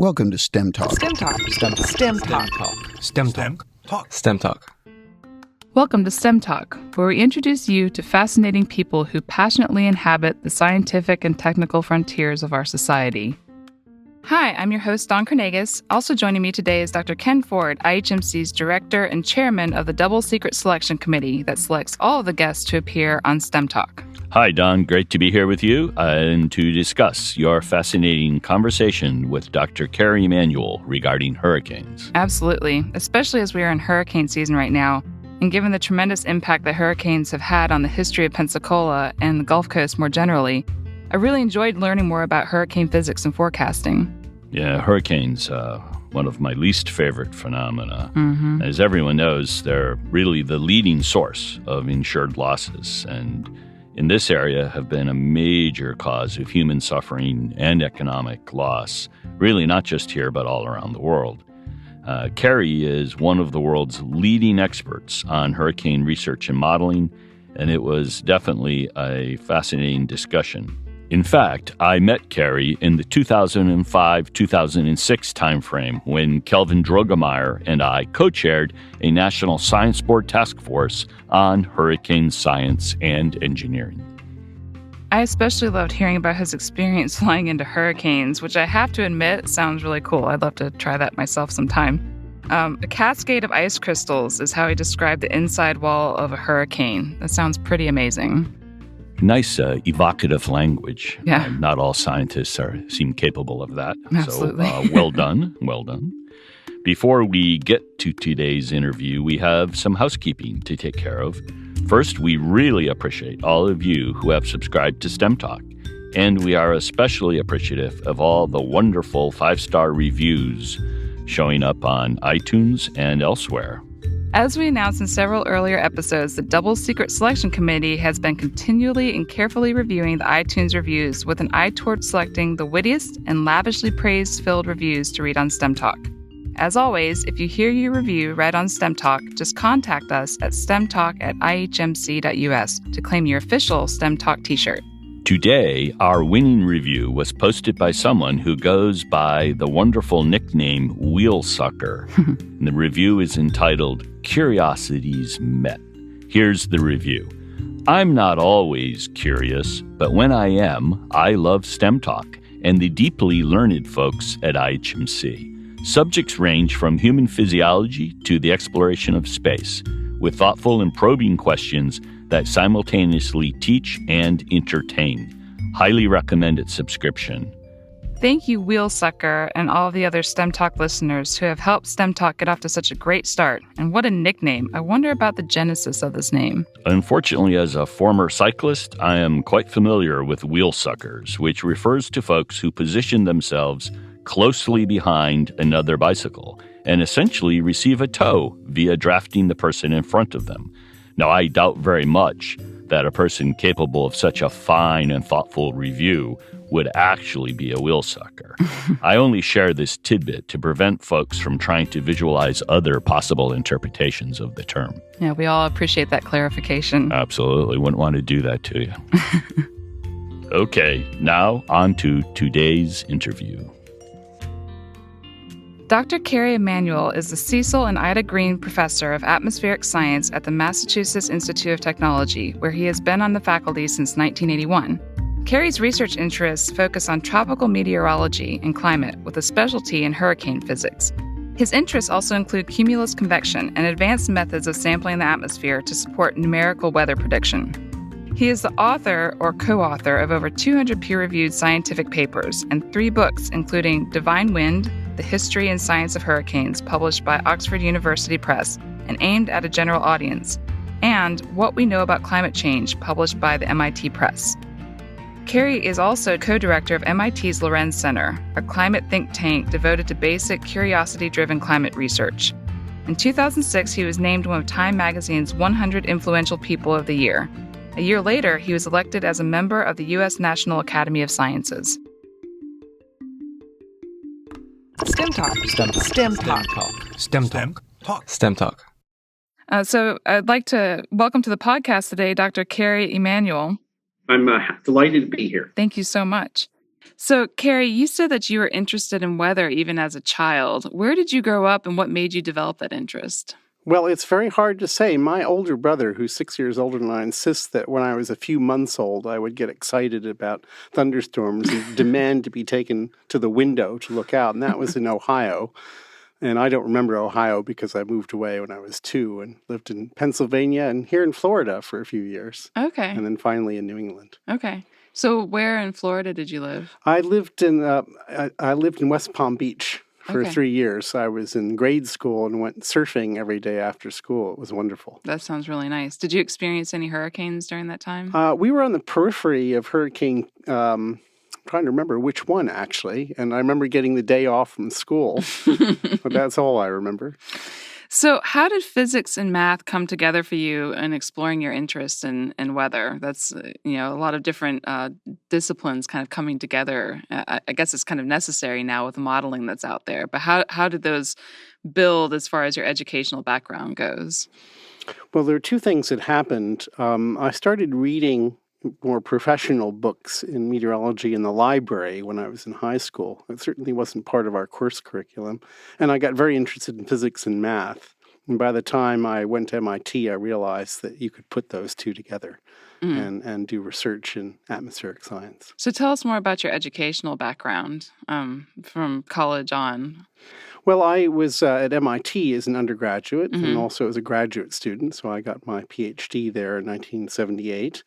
Welcome to STEM Talk. STEM Talk. STEM Talk. STEM Talk. STEM Talk. STEM Talk. Welcome to STEM Talk, where we introduce you to fascinating people who passionately inhabit the scientific and technical frontiers of our society. Hi, I'm your host, Dawn Carnegas. Also joining me today is Dr. Ken Ford, IHMC's director and chairman of the Double Secret Selection Committee that selects all of the guests to appear on STEM Talk. Hi, Don. Great to be here with you and to discuss your fascinating conversation with Dr. Kerry Emanuel regarding hurricanes. Absolutely, especially as we are in hurricane season right now, and given the tremendous impact that hurricanes have had on the history of Pensacola and the Gulf Coast more generally. I really enjoyed learning more about hurricane physics and forecasting. Yeah, hurricanes, one of my least favorite phenomena. As everyone knows, they're really the leading source of insured losses, and in this area have been a major cause of human suffering and economic loss, really not just here, but all around the world. Kerry is one of the world's leading experts on hurricane research and modeling, and it was definitely a fascinating discussion. In fact, I met Kerry in the 2005-2006 timeframe when Kelvin Drogemeyer and I co-chaired a National Science Board task force on hurricane science and engineering. I especially loved hearing about his experience flying into hurricanes, which I have to admit sounds really cool. I'd love to try that myself sometime. A cascade of ice crystals is how he described the inside wall of a hurricane. That sounds pretty amazing. Nice, evocative language. Yeah. Not all scientists seem capable of that. Absolutely. So, well done. Well done. Before we get to today's interview, we have some housekeeping to take care of. First, we really appreciate all of you who have subscribed to STEM Talk, and we are especially appreciative of all the wonderful 5-star reviews showing up on iTunes and elsewhere. As we announced in several earlier episodes, the Double Secret Selection Committee has been continually and carefully reviewing the iTunes reviews with an eye toward selecting the wittiest and lavishly praise-filled reviews to read on STEM Talk. As always, if you hear your review read on STEM Talk, just contact us at stemtalk@ihmc.us to claim your official STEM Talk t-shirt. Today, our winning review was posted by someone who goes by the wonderful nickname Wheel Sucker. And the review is entitled Curiosities Met. Here's the review. I'm not always curious, but when I am, I love STEM Talk and the deeply learned folks at IHMC. Subjects range from human physiology to the exploration of space, with thoughtful and probing questions that simultaneously teach and entertain. Highly recommended subscription. Thank you, Wheel Sucker, and all of the other STEM Talk listeners who have helped STEM Talk get off to such a great start. And what a nickname. I wonder about the genesis of this name. Unfortunately, as a former cyclist, I am quite familiar with wheel suckers, which refers to folks who position themselves closely behind another bicycle and essentially receive a tow via drafting the person in front of them. Now, I doubt very much that a person capable of such a fine and thoughtful review would actually be a wheel sucker. I only share this tidbit to prevent folks from trying to visualize other possible interpretations of the term. Yeah, we all appreciate that clarification. Absolutely. Wouldn't want to do that to you. Okay, now on to today's interview. Dr. Kerry Emanuel is the Cecil and Ida Green Professor of Atmospheric Science at the Massachusetts Institute of Technology, where he has been on the faculty since 1981. Kerry's research interests focus on tropical meteorology and climate, with a specialty in hurricane physics. His interests also include cumulus convection and advanced methods of sampling the atmosphere to support numerical weather prediction. He is the author or co-author of over 200 peer-reviewed scientific papers and 3 books, including Divine Wind, The History and Science of Hurricanes, published by Oxford University Press and aimed at a general audience, and What We Know About Climate Change, published by the MIT Press. Kerry is also co-director of MIT's Lorenz Center, a climate think tank devoted to basic, curiosity-driven climate research. In 2006, he was named one of Time magazine's 100 Influential People of the Year. A year later, he was elected as a member of the U.S. National Academy of Sciences. STEM Talk. STEM Talk. STEM Talk. STEM Talk. So I'd like to welcome to the podcast today Dr. Kerry Emanuel. I'm delighted to be here. Thank you so much. So, Kerry, you said that you were interested in weather even as a child. Where did you grow up and what made you develop that interest? Well, it's very hard to say. My older brother, who's 6 years older than I, insists that when I was a few months old, I would get excited about thunderstorms and demand to be taken to the window to look out. And that was in Ohio. And I don't remember Ohio because I moved away when I was 2 and lived in Pennsylvania and here in Florida for a few years. Okay. And then finally in New England. Okay. So where in Florida did you live? I lived in West Palm Beach for 3 years. I was in grade school and went surfing every day after school. It was wonderful. That sounds really nice. Did you experience any hurricanes during that time? We were on the periphery of Hurricane, I'm trying to remember which one, actually. And I remember getting the day off from school. But that's all I remember. So how did physics and math come together for you in exploring your interest in weather? That's, a lot of different disciplines kind of coming together. I guess it's kind of necessary now with the modeling that's out there. But how did those build as far as your educational background goes? Well, there are two things that happened. I started reading more professional books in meteorology in the library when I was in high school. It certainly wasn't part of our course curriculum. And I got very interested in physics and math. And by the time I went to MIT, I realized that you could put those two together and do research in atmospheric science. So tell us more about your educational background from college on. Well, I was at MIT as an undergraduate and also as a graduate student. So I got my Ph.D. there in 1978.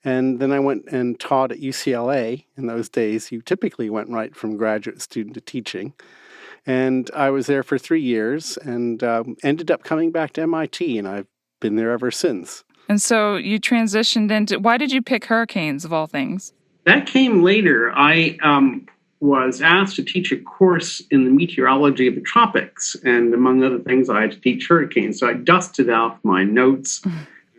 And then I went and taught at UCLA. In those days, you typically went right from graduate student to teaching. And I was there for 3 years and ended up coming back to MIT, and I've been there ever since. And so you transitioned into, why did you pick hurricanes of all things? That came later. I was asked to teach a course in the meteorology of the tropics. And among other things, I had to teach hurricanes. So I dusted off my notes.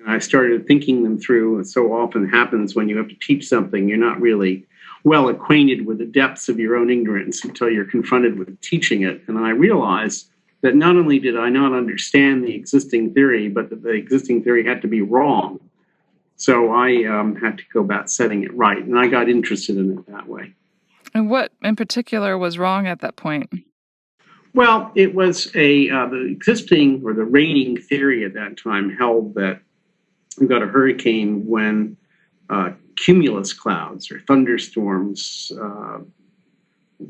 I started thinking them through. It so often happens when you have to teach something, you're not really well acquainted with the depths of your own ignorance until you're confronted with teaching it. And I realized that not only did I not understand the existing theory, but that the existing theory had to be wrong. So I had to go about setting it right. And I got interested in it that way. And what in particular was wrong at that point? Well, it was the existing or the reigning theory at that time held that we got a hurricane when cumulus clouds or thunderstorms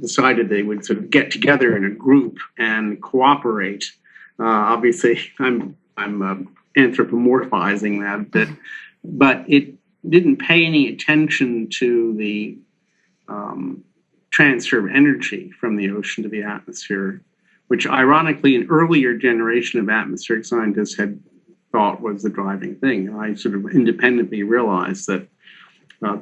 decided they would sort of get together in a group and cooperate. Obviously, I'm anthropomorphizing that a bit, but it didn't pay any attention to the transfer of energy from the ocean to the atmosphere, which ironically an earlier generation of atmospheric scientists had thought was the driving thing. And I sort of independently realized that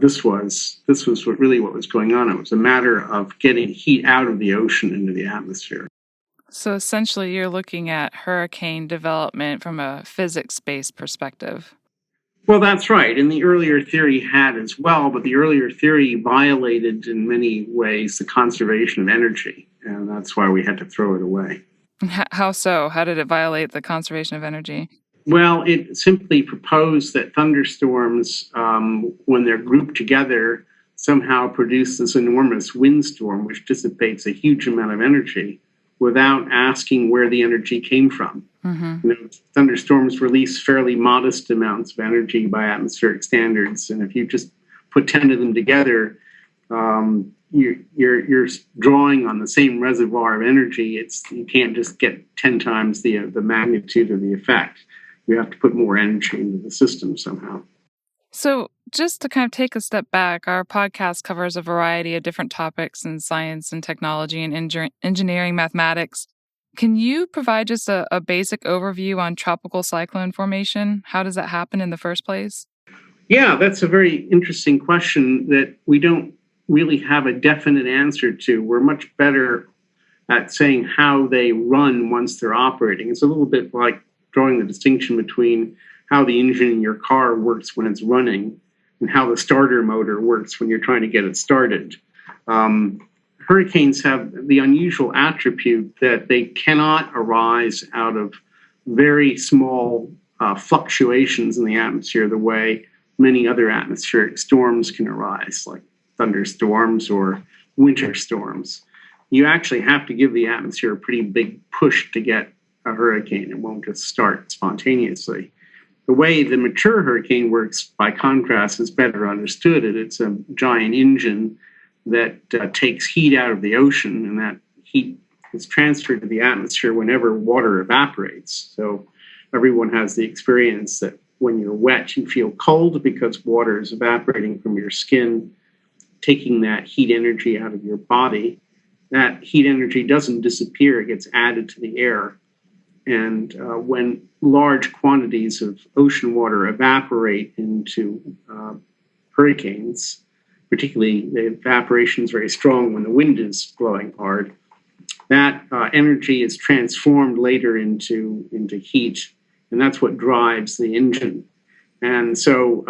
this was what was going on. It was a matter of getting heat out of the ocean into the atmosphere. So essentially you're looking at hurricane development from a physics-based perspective. Well, that's right. And the earlier theory had as well, but the earlier theory violated in many ways the conservation of energy. And that's why we had to throw it away. How so? How did it violate the conservation of energy? Well, it simply proposed that thunderstorms, when they're grouped together, somehow produce this enormous windstorm, which dissipates a huge amount of energy without asking where the energy came from. Thunderstorms release fairly modest amounts of energy by atmospheric standards, and if you just put 10 of them together, you're drawing on the same reservoir of energy. You can't just get 10 times the magnitude of the effect. You have to put more energy into the system somehow. So just to kind of take a step back, our podcast covers a variety of different topics in science and technology and engineering, mathematics. Can you provide just a basic overview on tropical cyclone formation? How does that happen in the first place? Yeah, that's a very interesting question that we don't really have a definite answer to. We're much better at saying how they run once they're operating. It's a little bit like drawing the distinction between how the engine in your car works when it's running and how the starter motor works when you're trying to get it started. Hurricanes have the unusual attribute that they cannot arise out of very small fluctuations in the atmosphere the way many other atmospheric storms can arise, like thunderstorms or winter storms. You actually have to give the atmosphere a pretty big push to get a hurricane. It won't just start spontaneously. The way the mature hurricane works, by contrast, is better understood. It's a giant engine that takes heat out of the ocean, and that heat is transferred to the atmosphere whenever water evaporates. So everyone has the experience that when you're wet, you feel cold because water is evaporating from your skin, taking that heat energy out of your body. That heat energy doesn't disappear, it gets added to the air. And when large quantities of ocean water evaporate into hurricanes, particularly the evaporation is very strong when the wind is blowing hard, that energy is transformed later into heat, and that's what drives the engine. And so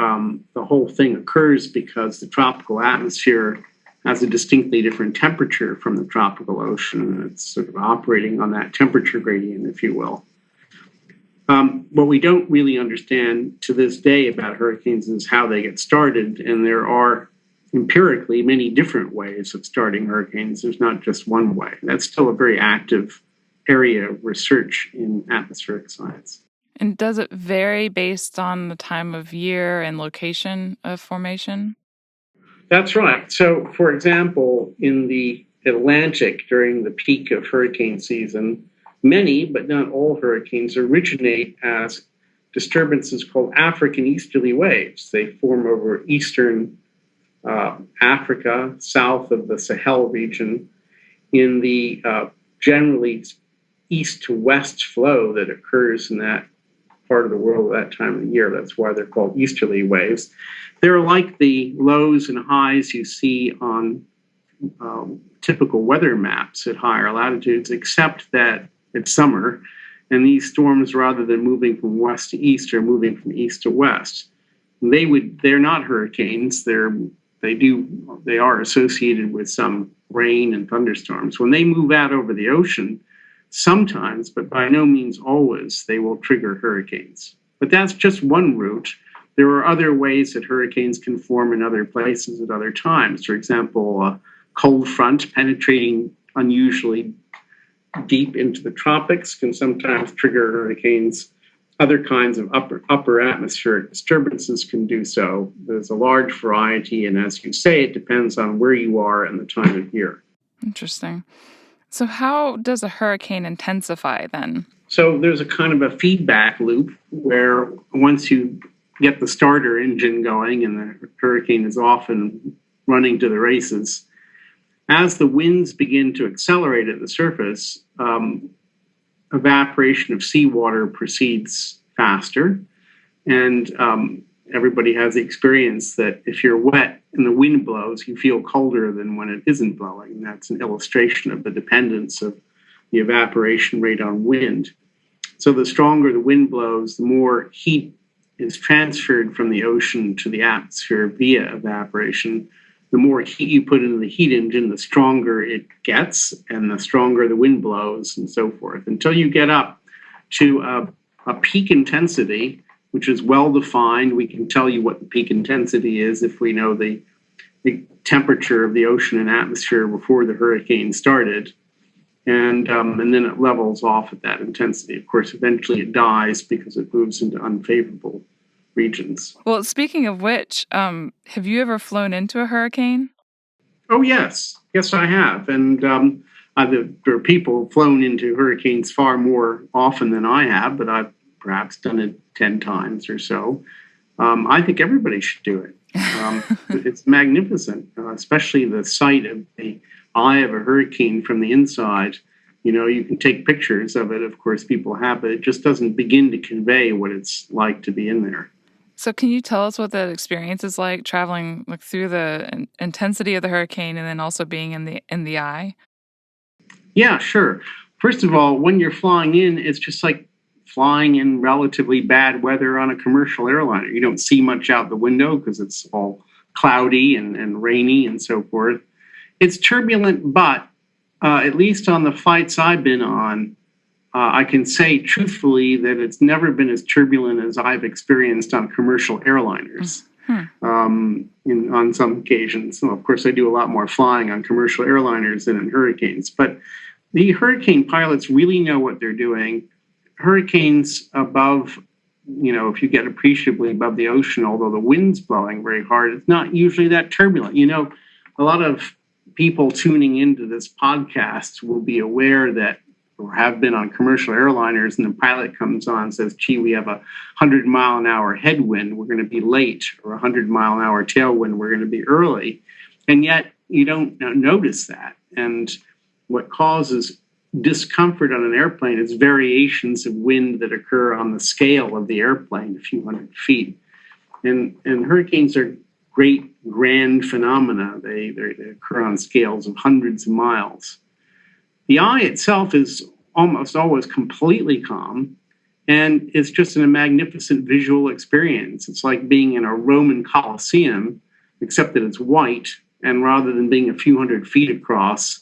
the whole thing occurs because the tropical atmosphere has a distinctly different temperature from the tropical ocean, and it's sort of operating on that temperature gradient, if you will. What we don't really understand to this day about hurricanes is how they get started, and there are empirically many different ways of starting hurricanes. There's not just one way. That's still a very active area of research in atmospheric science. And does it vary based on the time of year and location of formation? That's right. So, for example, in the Atlantic during the peak of hurricane season, many, but not all hurricanes originate as disturbances called African easterly waves. They form over eastern Africa, south of the Sahel region, in the generally east to west flow that occurs in that part of the world at that time of the year. That's why they're called easterly waves. They're like the lows and highs you see on typical weather maps at higher latitudes, except that it's summer, and these storms, rather than moving from west to east, are moving from east to west. They're not hurricanes. They are associated with some rain and thunderstorms. When they move out over the ocean, sometimes, but by no means always, they will trigger hurricanes. But that's just one route. There are other ways that hurricanes can form in other places at other times. For example, a cold front penetrating unusually deep into the tropics can sometimes trigger hurricanes. Other kinds of upper atmospheric disturbances can do so. There's a large variety, and as you say, it depends on where you are and the time of year. Interesting. So how does a hurricane intensify then? So there's a kind of a feedback loop where once you get the starter engine going and the hurricane is off and running to the races, as the winds begin to accelerate at the surface, evaporation of seawater proceeds faster. And everybody has the experience that if you're wet and the wind blows, you feel colder than when it isn't blowing. And that's an illustration of the dependence of the evaporation rate on wind. So the stronger the wind blows, the more heat is transferred from the ocean to the atmosphere via evaporation. The more heat you put into the heat engine, the stronger it gets, and the stronger the wind blows, and so forth, until you get up to a peak intensity, which is well defined. We can tell you what the peak intensity is if we know the temperature of the ocean and atmosphere before the hurricane started, and then it levels off at that intensity. Of course, eventually it dies because it moves into unfavorable regions. Well, speaking of which, have you ever flown into a hurricane? Oh, yes. Yes, I have. And there are people who've flown into hurricanes far more often than I have, but I've perhaps done it 10 times or so. I think everybody should do it. It's magnificent, especially the sight of the eye of a hurricane from the inside. You know, you can take pictures of it. Of course, people have, but it just doesn't begin to convey what it's like to be in there. So can you tell us what that experience is like, traveling through the intensity of the hurricane and then also being in the eye? Yeah, sure. First of all, when you're flying in, it's just like flying in relatively bad weather on a commercial airliner. You don't see much out the window because it's all cloudy and rainy and so forth. It's turbulent, but at least on the flights I've been on, I can say truthfully that it's never been as turbulent as I've experienced on commercial airliners. on some occasions. Well, of course, I do a lot more flying on commercial airliners than in hurricanes. But the hurricane pilots really know what they're doing. Hurricanes above, if you get appreciably above the ocean, although the wind's blowing very hard, it's not usually that turbulent. A lot of people tuning into this podcast will be aware that, or have been on commercial airliners, and the pilot comes on and says, gee, we have a 100-mile-an-hour headwind, we're going to be late, or a 100-mile-an-hour tailwind, we're going to be early. And yet you don't notice that. And what causes discomfort on an airplane is variations of wind that occur on the scale of the airplane, a few hundred feet. And hurricanes are great grand phenomena. They occur on scales of hundreds of miles. The eye itself is almost always completely calm, and it's just a magnificent visual experience. It's like being in a Roman Coliseum, except that it's white, and rather than being a few hundred feet across,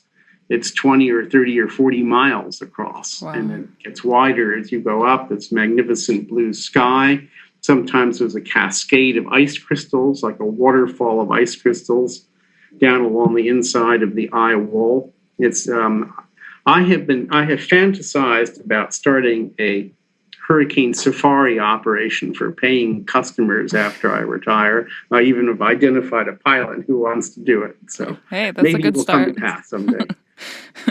it's 20 or 30 or 40 miles across. Wow. And it gets wider as you go up. It's magnificent blue sky. Sometimes there's a cascade of ice crystals, like a waterfall of ice crystals, down along the inside of the eye wall. It's I have fantasized about starting a hurricane safari operation for paying customers after I retire. I even have identified a pilot who wants to do it. So hey, that's maybe a good it will start. come to pass someday.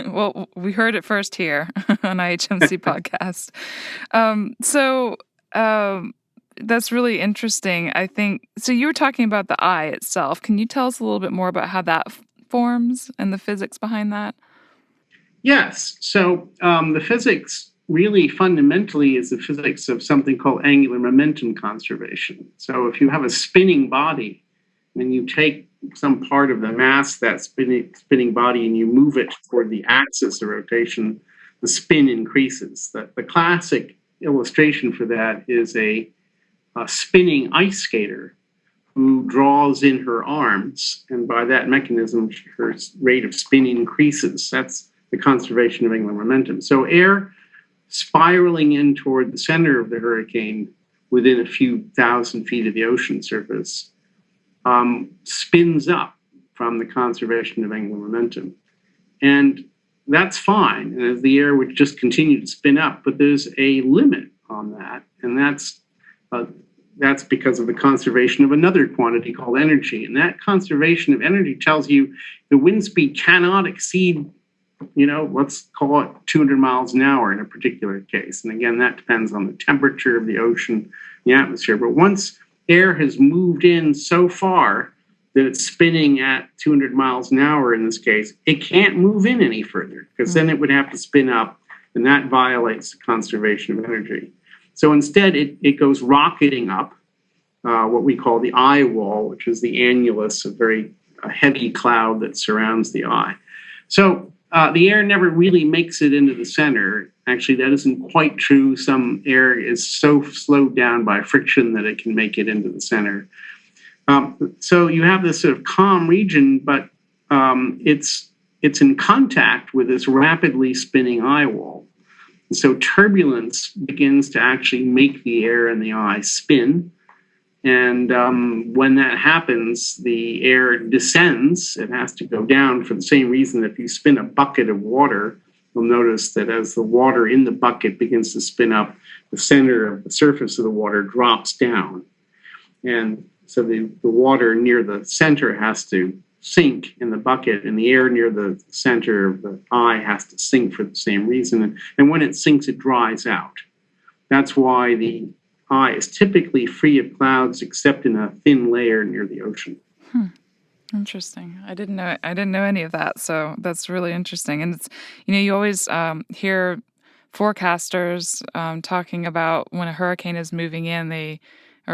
Well, we heard it first here on IHMC podcast. That's really interesting. I think, so you were talking about the eye itself. Can you tell us a little bit more about how that forms and the physics behind that? Yes. So the physics really fundamentally is the physics of something called angular momentum conservation. So if you have a spinning body and you take some part of the mass of that spinning body and you move it toward the axis of rotation, the spin increases. The classic illustration for that is a spinning ice skater who draws in her arms, and by that mechanism, her rate of spin increases. That's the conservation of angular momentum. So air spiraling in toward the center of the hurricane within a few thousand feet of the ocean surface spins up from the conservation of angular momentum. And that's fine. And as the air would just continue to spin up, but there's a limit on that. And that's because of the conservation of another quantity called energy. And that conservation of energy tells you the wind speed cannot exceed, let's call it 200 miles an hour in a particular case. And again, that depends on the temperature of the ocean, the atmosphere. But once air has moved in so far that it's spinning at 200 miles an hour in this case, it can't move in any further because then it would have to spin up, and that violates the conservation of energy. So instead, it goes rocketing up what we call the eye wall, which is the annulus, a heavy cloud that surrounds the eye. So the air never really makes it into the center. Actually, that isn't quite true. Some air is so slowed down by friction that it can make it into the center. So you have this sort of calm region, but it's in contact with this rapidly spinning eye wall. And so turbulence begins to actually make the air in the eye spin. And when that happens, the air descends. It has to go down for the same reason. If you spin a bucket of water, you'll notice that as the water in the bucket begins to spin up, the center of the surface of the water drops down. And so the water near the center has to sink in the bucket, and the air near the center of the eye has to sink for the same reason. And when it sinks, it dries out. That's why the eye is typically free of clouds except in a thin layer near the ocean. Interesting. I didn't know any of that. So that's really interesting. And it's, you always hear forecasters talking about when a hurricane is moving in,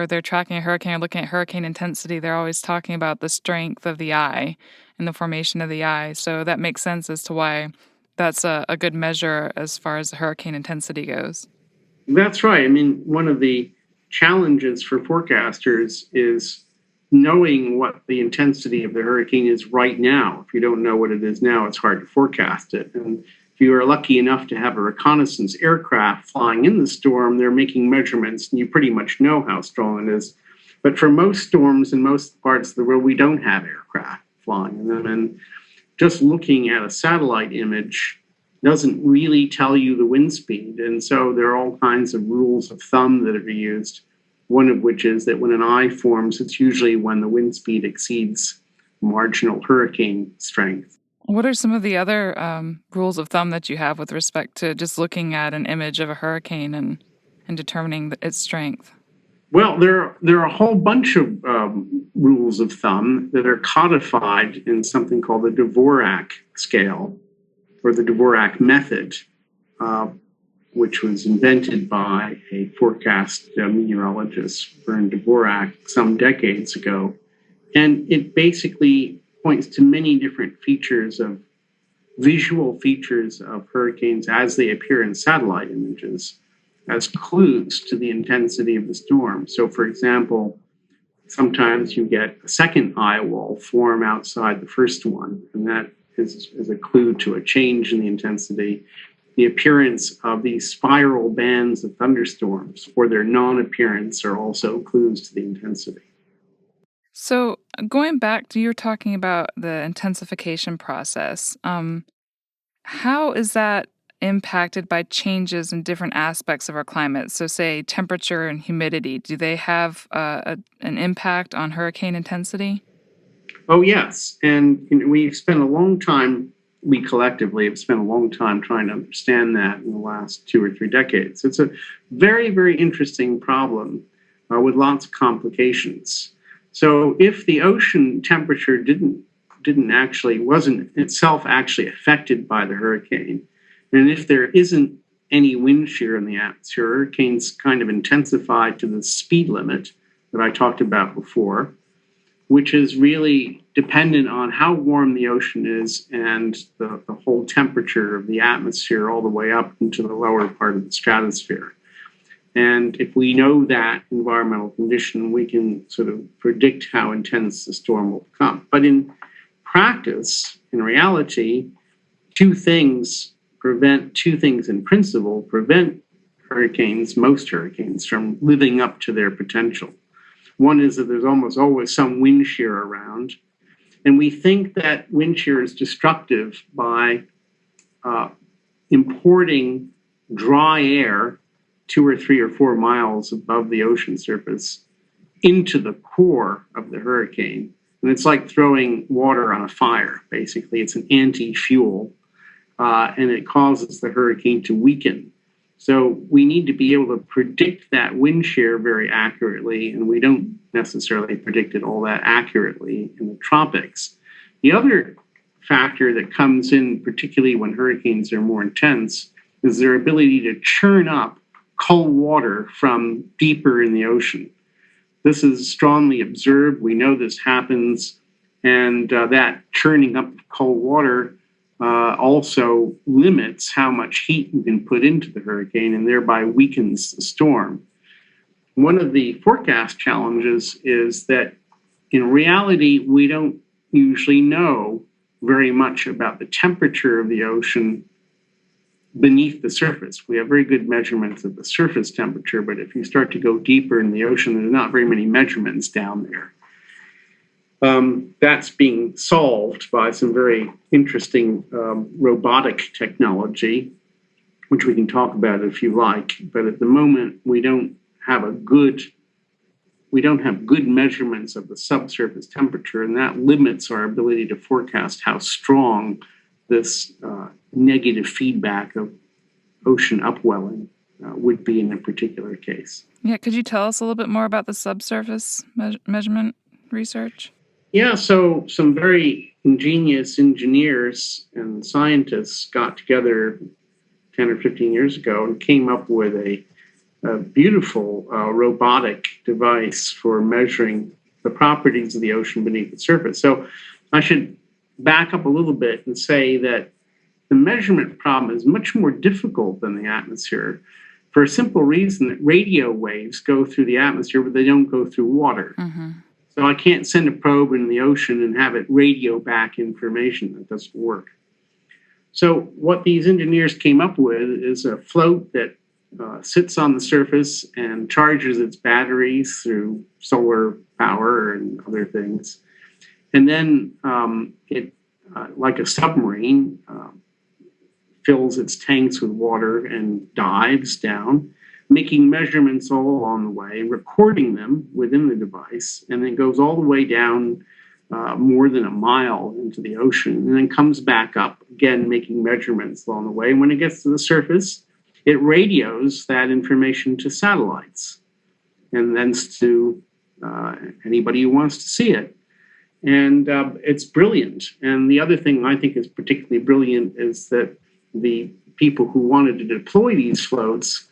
they're tracking a hurricane or looking at hurricane intensity, they're always talking about the strength of the eye and the formation of the eye. So that makes sense as to why that's a good measure as far as the hurricane intensity goes. That's right. I mean, one of the challenges for forecasters is knowing what the intensity of the hurricane is right now. If you don't know what it is now, it's hard to forecast it. And if you are lucky enough to have a reconnaissance aircraft flying in the storm, they're making measurements, and you pretty much know how strong it is. But for most storms in most parts of the world, we don't have aircraft flying in them. And just looking at a satellite image doesn't really tell you the wind speed. And so there are all kinds of rules of thumb that are used, one of which is that when an eye forms, it's usually when the wind speed exceeds marginal hurricane strength. What are some of the other rules of thumb that you have with respect to just looking at an image of a hurricane and determining its strength? Well, there are a whole bunch of rules of thumb that are codified in something called the Dvorak scale, or the Dvorak method, which was invented by a forecast meteorologist, Vern Dvorak, some decades ago. And it basically points to many different visual features of hurricanes as they appear in satellite images as clues to the intensity of the storm. So, for example, sometimes you get a second eye wall form outside the first one, and that is a clue to a change in the intensity. The appearance of these spiral bands of thunderstorms or their non-appearance are also clues to the intensity. So going back to, you were talking about the intensification process. How is that impacted by changes in different aspects of our climate? So say temperature and humidity, do they have an impact on hurricane intensity? Oh, yes. And we collectively have spent a long time trying to understand that in the last 2 or 3 decades. It's a very, very interesting problem with lots of complications. So if the ocean temperature wasn't itself actually affected by the hurricane, and if there isn't any wind shear in the atmosphere, hurricanes kind of intensify to the speed limit that I talked about before, which is really dependent on how warm the ocean is and the whole temperature of the atmosphere all the way up into the lower part of the stratosphere. And if we know that environmental condition, we can sort of predict how intense the storm will become. But in practice, in reality, two things in principle prevent most hurricanes, from living up to their potential. One is that there's almost always some wind shear around. And we think that wind shear is destructive by importing dry air 2 or 3 or 4 miles above the ocean surface into the core of the hurricane. And it's like throwing water on a fire, basically. It's an anti-fuel, and it causes the hurricane to weaken. So we need to be able to predict that wind shear very accurately, and we don't necessarily predict it all that accurately in the tropics. The other factor that comes in, particularly when hurricanes are more intense, is their ability to churn up cold water from deeper in the ocean. This is strongly observed. We know this happens, and that churning up of cold water also limits how much heat you can put into the hurricane and thereby weakens the storm. One of the forecast challenges is that in reality, we don't usually know very much about the temperature of the ocean beneath the surface. We have very good measurements of the surface temperature, but if you start to go deeper in the ocean, there's not very many measurements down there. That's being solved by some very interesting robotic technology, which we can talk about if you like. But at the moment, we don't have good measurements of the subsurface temperature, and that limits our ability to forecast how strong this negative feedback of ocean upwelling would be in a particular case. Yeah, could you tell us a little bit more about the subsurface measurement research? Yeah, so some very ingenious engineers and scientists got together 10 or 15 years ago and came up with a beautiful robotic device for measuring the properties of the ocean beneath the surface. So I should back up a little bit and say that the measurement problem is much more difficult than the atmosphere for a simple reason that radio waves go through the atmosphere, but they don't go through water. Mm-hmm. So I can't send a probe into the ocean and have it radio back information. That doesn't work. So what these engineers came up with is a float that sits on the surface and charges its batteries through solar power and other things. And then it, like a submarine, fills its tanks with water and dives down, making measurements all along the way, recording them within the device, and then goes all the way down more than a mile into the ocean, and then comes back up, again, making measurements along the way. And when it gets to the surface, it radios that information to satellites, and then to anybody who wants to see it. And it's brilliant. And the other thing I think is particularly brilliant is that the people who wanted to deploy these floats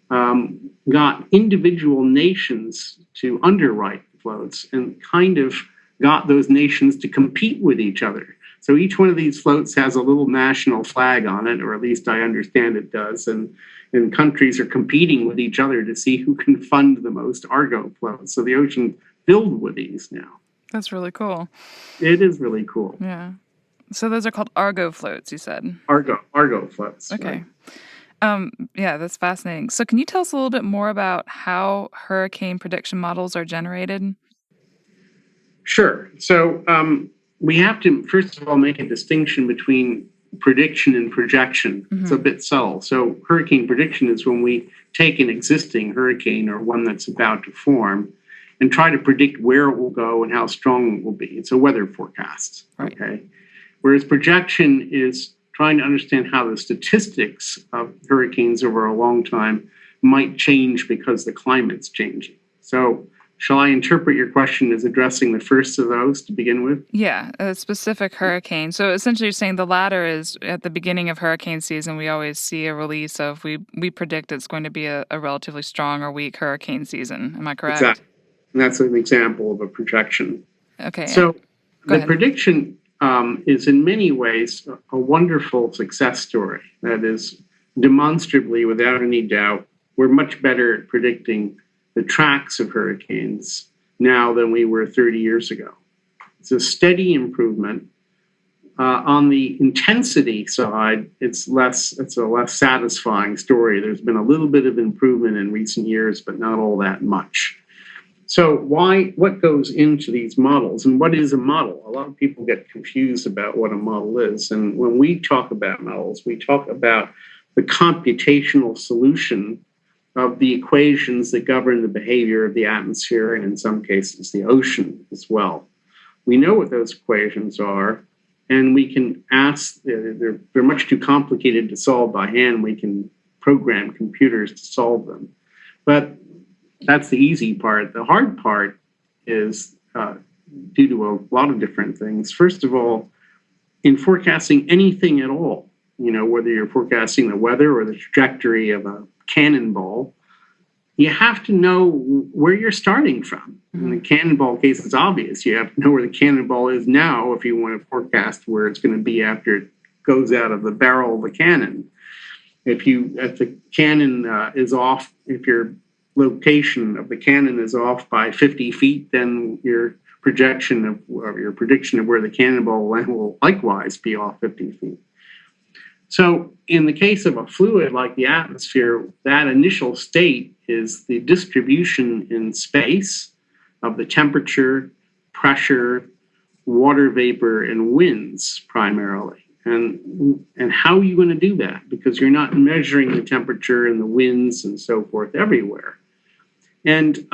got individual nations to underwrite floats and kind of got those nations to compete with each other. So each one of these floats has a little national flag on it, or at least I understand it does, and countries are competing with each other to see who can fund the most Argo floats. So the ocean's filled with these now. That's really cool. It is really cool. Yeah. So those are called Argo floats, you said? Argo floats. Okay. Right. Yeah, that's fascinating. So can you tell us a little bit more about how hurricane prediction models are generated? Sure. So we have to, first of all, make a distinction between prediction and projection. Mm-hmm. It's a bit subtle. So hurricane prediction is when we take an existing hurricane or one that's about to form and try to predict where it will go and how strong it will be. It's a weather forecast. Right. Okay. Whereas projection is trying to understand how the statistics of hurricanes over a long time might change because the climate's changing. So shall I interpret your question as addressing the first of those to begin with? Yeah, a specific hurricane. So essentially you're saying the latter is at the beginning of hurricane season, we always see a release of we predict it's going to be a relatively strong or weak hurricane season. Am I correct? Exactly. And that's an example of a projection. Okay. So the prediction is in many ways a wonderful success story. That is, demonstrably, without any doubt, we're much better at predicting the tracks of hurricanes now than we were 30 years ago. It's a steady improvement. On the intensity side, it's a less satisfying story. There's been a little bit of improvement in recent years, but not all that much. So what goes into these models, and what is a model? A lot of people get confused about what a model is. And when we talk about models, we talk about the computational solution of the equations that govern the behavior of the atmosphere and in some cases the ocean as well. We know what those equations are, and we can ask, they're much too complicated to solve by hand. We can program computers to solve them. But that's the easy part. The hard part is due to a lot of different things. First of all, in forecasting anything at all, whether you're forecasting the weather or the trajectory of a cannonball, you have to know where you're starting from. In the cannonball case, it's obvious. You have to know where the cannonball is now if you want to forecast where it's going to be after it goes out of the barrel of the cannon. If the cannon is off, if your location of the cannon is off by 50 feet, then your prediction of where the cannonball will land will likewise be off 50 feet. So in the case of a fluid like the atmosphere, that initial state is the distribution in space of the temperature, pressure, water vapor, and winds primarily. And how are you going to do that? Because you're not measuring the temperature and the winds and so forth everywhere. And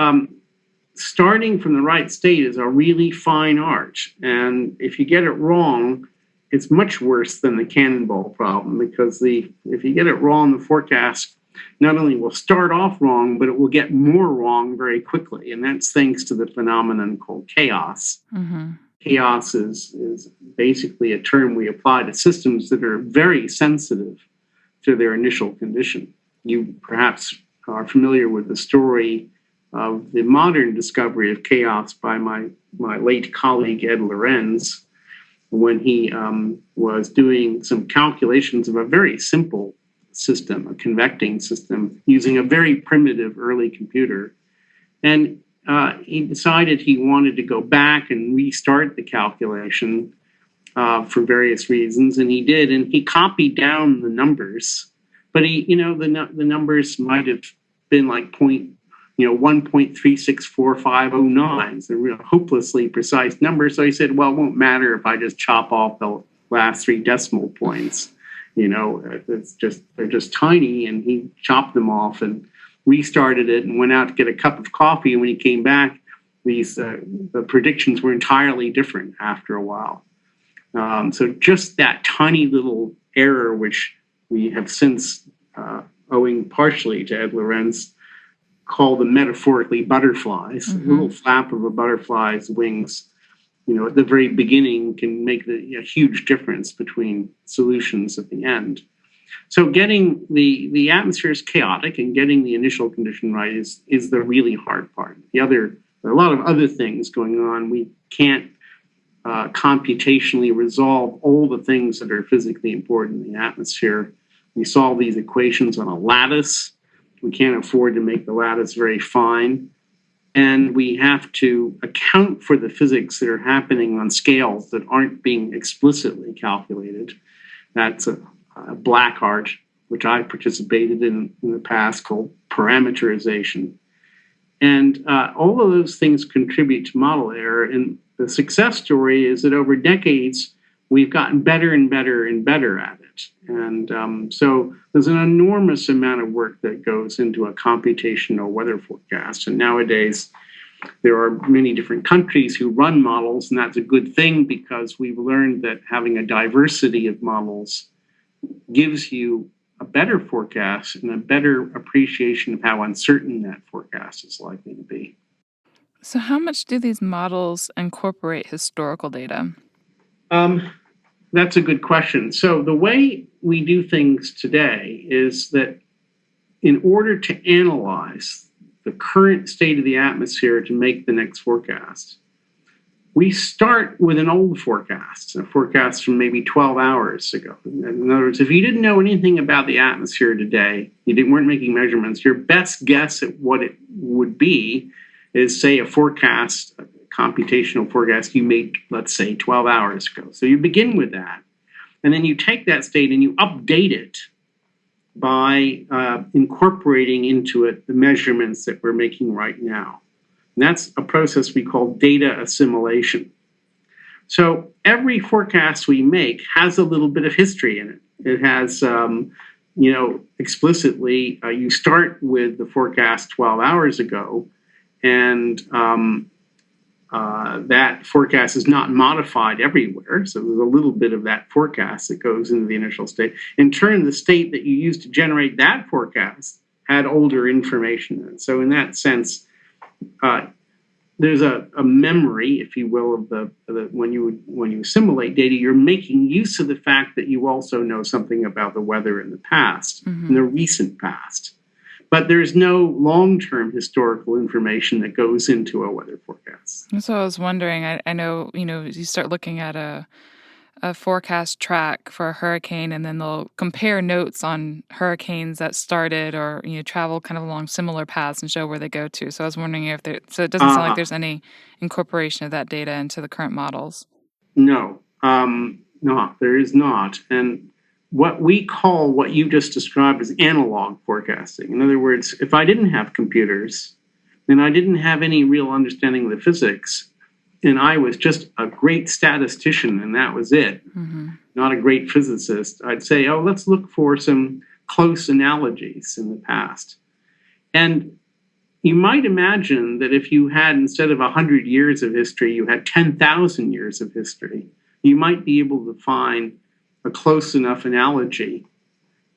starting from the right state is a really fine art. And if you get it wrong, it's much worse than the cannonball problem, because if you get it wrong, the forecast not only will start off wrong, but it will get more wrong very quickly. And that's thanks to the phenomenon called chaos. Mm-hmm. Chaos is basically a term we apply to systems that are very sensitive to their initial condition. You perhaps are familiar with the story of the modern discovery of chaos by my late colleague Ed Lorenz, when he was doing some calculations of a very simple system, a convecting system, using a very primitive early computer. And he decided he wanted to go back and restart the calculation for various reasons, and he did. And he copied down the numbers but the numbers might have been like 1.364509. It's a real hopelessly precise number. So he said, well, it won't matter if I just chop off the last 3 decimal points. They're just tiny. And he chopped them off and restarted it and went out to get a cup of coffee. And when he came back, the predictions were entirely different after a while. So just that tiny little error, which we have since, owing partially to Ed Lorenz, called them metaphorically butterflies. A little flap of a butterfly's wings, at the very beginning can make a huge difference between solutions at the end. So getting the atmosphere is chaotic, and getting the initial condition right is the really hard part. There are a lot of other things going on. We can't computationally resolve all the things that are physically important in the atmosphere. We solve these equations on a lattice. We can't afford to make the lattice very fine. And we have to account for the physics that are happening on scales that aren't being explicitly calculated. That's a black art, which I participated in the past, called parameterization. And all of those things contribute to model error. And the success story is that over decades, we've gotten better and better and better at it. And so there's an enormous amount of work that goes into a computational weather forecast. And nowadays, there are many different countries who run models, and that's a good thing because we've learned that having a diversity of models gives you a better forecast and a better appreciation of how uncertain that forecast is likely to be. So how much do these models incorporate historical data? That's a good question. So the way we do things today is that in order to analyze the current state of the atmosphere to make the next forecast, we start with an old forecast, a forecast from maybe 12 hours ago. In other words, if you didn't know anything about the atmosphere today, weren't making measurements, your best guess at what it would be is, say, a forecast, a computational forecast you made, let's say, 12 hours ago. So you begin with that, and then you take that state and you update it by incorporating into it the measurements that we're making right now. And that's a process we call data assimilation. So every forecast we make has a little bit of history in it. It has, explicitly, you start with the forecast 12 hours ago, and that forecast is not modified everywhere. So there's a little bit of that forecast that goes into the initial state. In turn, the state that you used to generate that forecast had older information in it. So in that sense, there's a memory, if you will, of the when you assimilate data, you're making use of the fact that you also know something about the weather in the past, in the recent past. But there's no long-term historical information that goes into a weather forecast. So I was wondering, I know, you start looking at a forecast track for a hurricane, and then they'll compare notes on hurricanes that started or travel kind of along similar paths and show where they go to. So I was wondering if it doesn't sound like there's any incorporation of that data into the current models. No, there is not. And what we call what you just described as analog forecasting. In other words, if I didn't have computers, then I didn't have any real understanding of the physics, and I was just a great statistician, and that was it, not a great physicist, I'd say, let's look for some close analogies in the past. And you might imagine that if you had, instead of 100 years of history, you had 10,000 years of history, you might be able to find a close enough analogy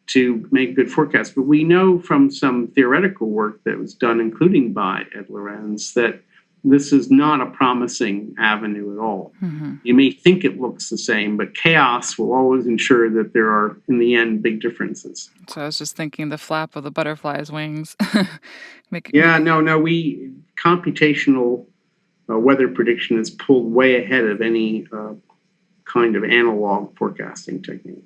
to make good forecasts. But we know from some theoretical work that was done, including by Ed Lorenz, that this is not a promising avenue at all. You may think it looks the same, but chaos will always ensure that there are, in the end, big differences. So I was just thinking the flap of the butterfly's wings. Computational weather prediction is pulled way ahead of any kind of analog forecasting technique.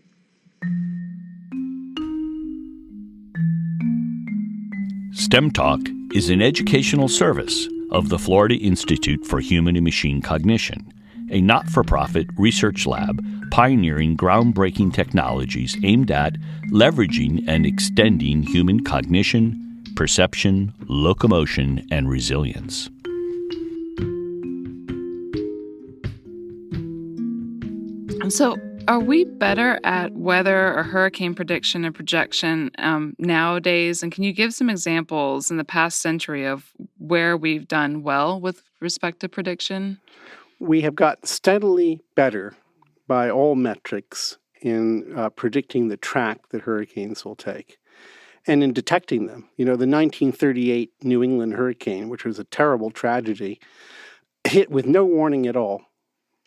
STEM Talk is an educational service of the Florida Institute for Human and Machine Cognition a not-for-profit research lab pioneering groundbreaking technologies aimed at leveraging and extending human cognition, perception, locomotion, and resilience. So, are we better at weather or hurricane prediction and projection nowadays? And can you give some examples in the past century of where we've done well with respect to prediction? We have got steadily better by all metrics in predicting the track that hurricanes will take and in detecting them. The 1938 New England hurricane, which was a terrible tragedy, hit with no warning at all.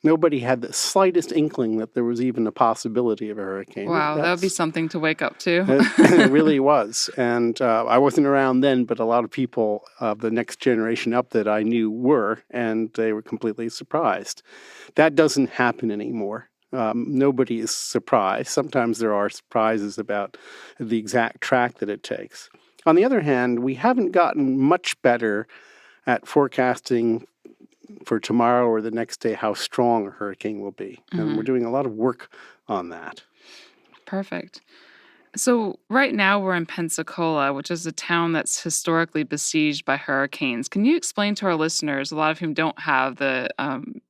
Nobody had the slightest inkling that there was even a possibility of a hurricane. Wow, that would be something to wake up to. It really was. And I wasn't around then, but a lot of people of the next generation up that I knew were, and they were completely surprised. That doesn't happen anymore. Nobody is surprised. Sometimes there are surprises about the exact track that it takes. On the other hand, we haven't gotten much better at forecasting for tomorrow or the next day how strong a hurricane will be. And we're doing a lot of work on that. Perfect. So right now we're in Pensacola, which is a town that's historically besieged by hurricanes. Can you explain to our listeners, a lot of whom don't have the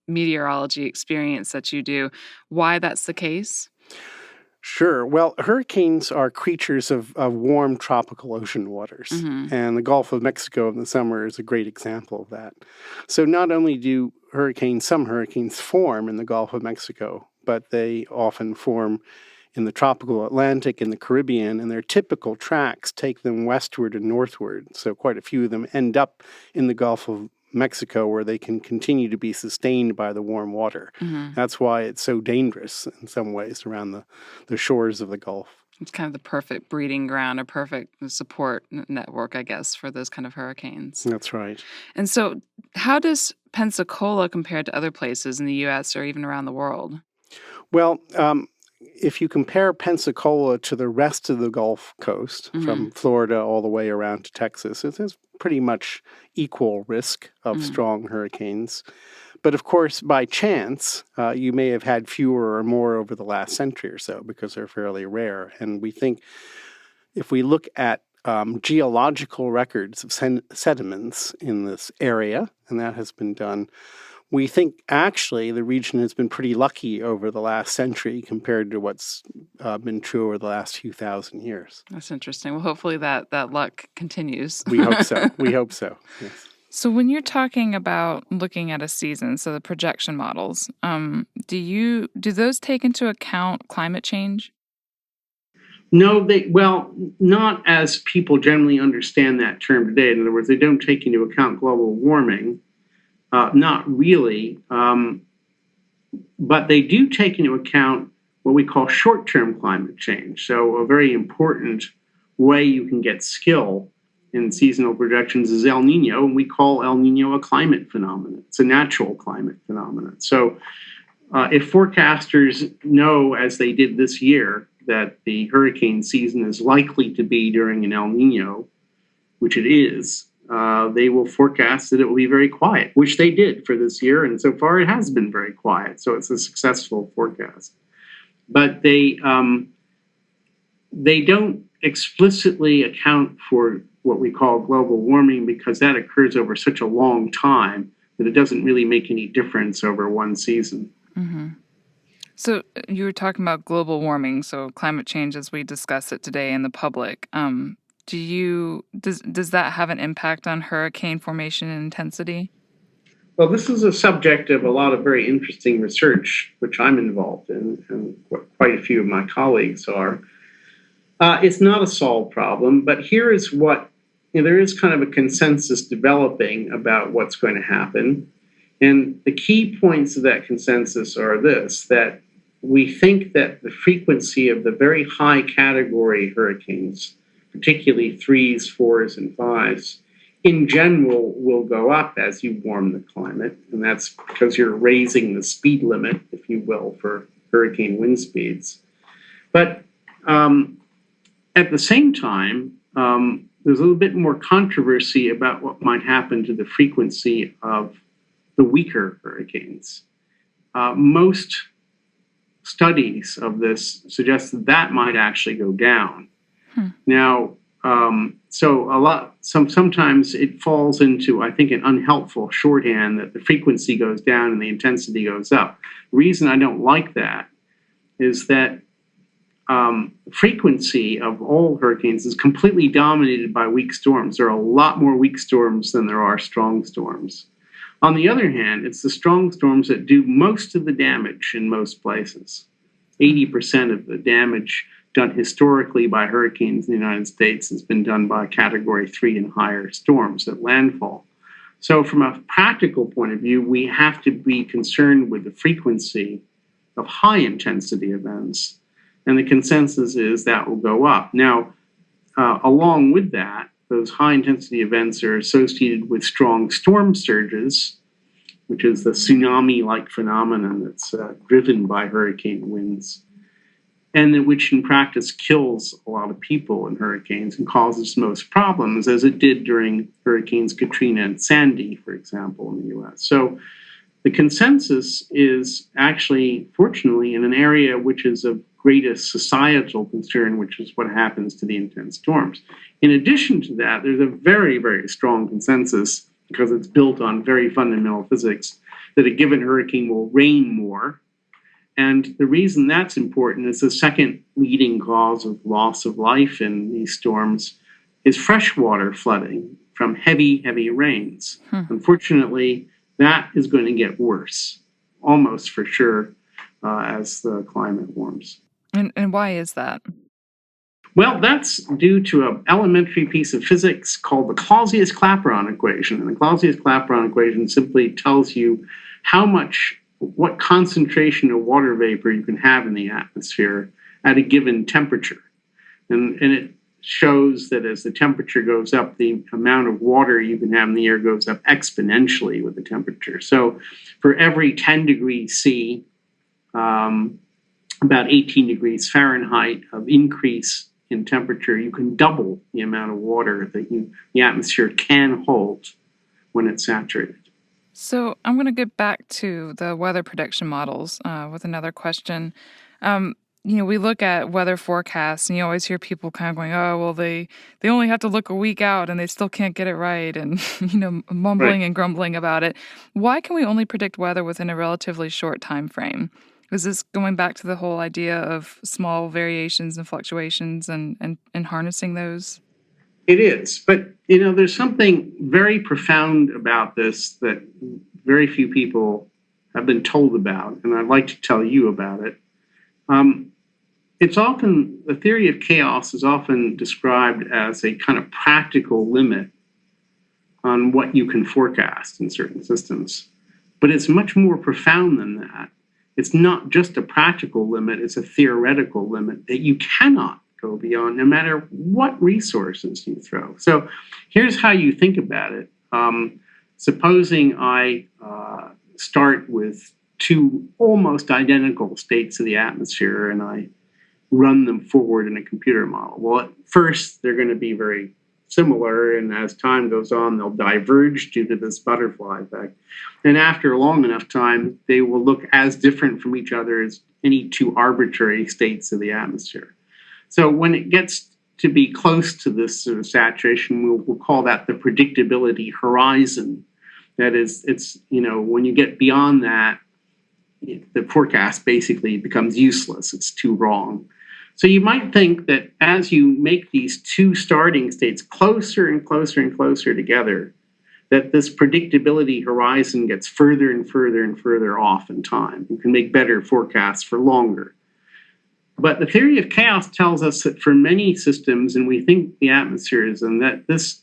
meteorology experience that you do, why that's the case? Sure. Well, hurricanes are creatures of warm tropical ocean waters, and the Gulf of Mexico in the summer is a great example of that. So not only do some hurricanes form in the Gulf of Mexico, but they often form in the tropical Atlantic and the Caribbean, and their typical tracks take them westward and northward. So quite a few of them end up in the Gulf of Mexico, where they can continue to be sustained by the warm water. That's why it's so dangerous in some ways around the shores of the Gulf. It's kind of the perfect breeding ground or perfect support network, I guess, for those kind of hurricanes. That's right. And so how does Pensacola compare to other places in the U.S. or even around the world? Well, if you compare Pensacola to the rest of the Gulf Coast, from Florida all the way around to Texas, it has pretty much equal risk of strong hurricanes. But of course, by chance, you may have had fewer or more over the last century or so because they're fairly rare. And we think if we look at geological records of sediments in this area, and that has been done, we think actually the region has been pretty lucky over the last century compared to what's been true over the last few thousand years. That's interesting. Well, hopefully that luck continues. We hope so. We hope so, yes. So when you're talking about looking at a season, so the projection models, do those take into account climate change? No, not as people generally understand that term today. In other words, they don't take into account global warming. Not really, but they do take into account what we call short-term climate change. So a very important way you can get skill in seasonal projections is El Nino, and we call El Nino a climate phenomenon. It's a natural climate phenomenon. So if forecasters know, as they did this year, that the hurricane season is likely to be during an El Nino, which it is, they will forecast that it will be very quiet, which they did for this year, and so far it has been very quiet, so it's a successful forecast. But they don't explicitly account for what we call global warming because that occurs over such a long time that it doesn't really make any difference over one season. So you were talking about global warming, so climate change as we discuss it today in the public. Does that have an impact on hurricane formation and intensity? Well, this is a subject of a lot of very interesting research, which I'm involved in, and quite a few of my colleagues are. It's not a solved problem, but here is what, there is kind of a consensus developing about what's going to happen. And the key points of that consensus are this, that we think that the frequency of the very high category hurricanes, particularly 3s, 4s, and 5s, in general will go up as you warm the climate. And that's because you're raising the speed limit, if you will, for hurricane wind speeds. But at the same time, there's a little bit more controversy about what might happen to the frequency of the weaker hurricanes. most studies of this suggest that that might actually go down. Now, sometimes it falls into, I think, an unhelpful shorthand that the frequency goes down and the intensity goes up. The reason I don't like that is that frequency of all hurricanes is completely dominated by weak storms. There are a lot more weak storms than there are strong storms. On the other hand, it's the strong storms that do most of the damage in most places. 80% of the damage done historically by hurricanes in the United States has been done by Category 3 and higher storms at landfall. So from a practical point of view, we have to be concerned with the frequency of high-intensity events, and the consensus is that will go up. Now, along with that, those high-intensity events are associated with strong storm surges, which is the tsunami-like phenomenon that's driven by hurricane winds, and which in practice kills a lot of people in hurricanes and causes most problems, as it did during Hurricanes Katrina and Sandy, for example, in the U.S. So the consensus is actually, fortunately, in an area which is of greatest societal concern, which is what happens to the intense storms. In addition to that, there's a very, very strong consensus, because it's built on very fundamental physics, that a given hurricane will rain more. And the reason that's important is the second leading cause of loss of life in these storms is freshwater flooding from heavy, heavy rains. Unfortunately, that is going to get worse, almost for sure, as the climate warms. And why is that? Well, that's due to an elementary piece of physics called the Clausius-Clapeyron equation. And the Clausius-Clapeyron equation simply tells you what concentration of water vapor you can have in the atmosphere at a given temperature. And it shows that as the temperature goes up, the amount of water you can have in the air goes up exponentially with the temperature. So for every 10 degrees C, about 18 degrees Fahrenheit of increase in temperature, you can double the amount of water that the atmosphere can hold when it's saturated. So I'm going to get back to the weather prediction models with another question. We look at weather forecasts, and you always hear people kind of going, "Oh, well, they only have to look a week out, and they still can't get it right," and mumbling and grumbling about it. Why can we only predict weather within a relatively short time frame? Is this going back to the whole idea of small variations and fluctuations and harnessing those? It is. But, there's something very profound about this that very few people have been told about, and I'd like to tell you about it. The theory of chaos is often described as a kind of practical limit on what you can forecast in certain systems. But it's much more profound than that. It's not just a practical limit, it's a theoretical limit that you cannot go beyond no matter what resources you throw. So here's how you think about it. Supposing I start with two almost identical states of the atmosphere and I run them forward in a computer model. Well, at first, they're going to be very similar, and as time goes on, they'll diverge due to this butterfly effect. And after a long enough time, they will look as different from each other as any two arbitrary states of the atmosphere. So when it gets to be close to this sort of saturation, we'll call that the predictability horizon. That is, when you get beyond that, the forecast basically becomes useless. It's too wrong. So you might think that as you make these two starting states closer and closer and closer together, that this predictability horizon gets further and further and further off in time. You can make better forecasts for longer. But the theory of chaos tells us that for many systems, and we think the atmosphere is, and that this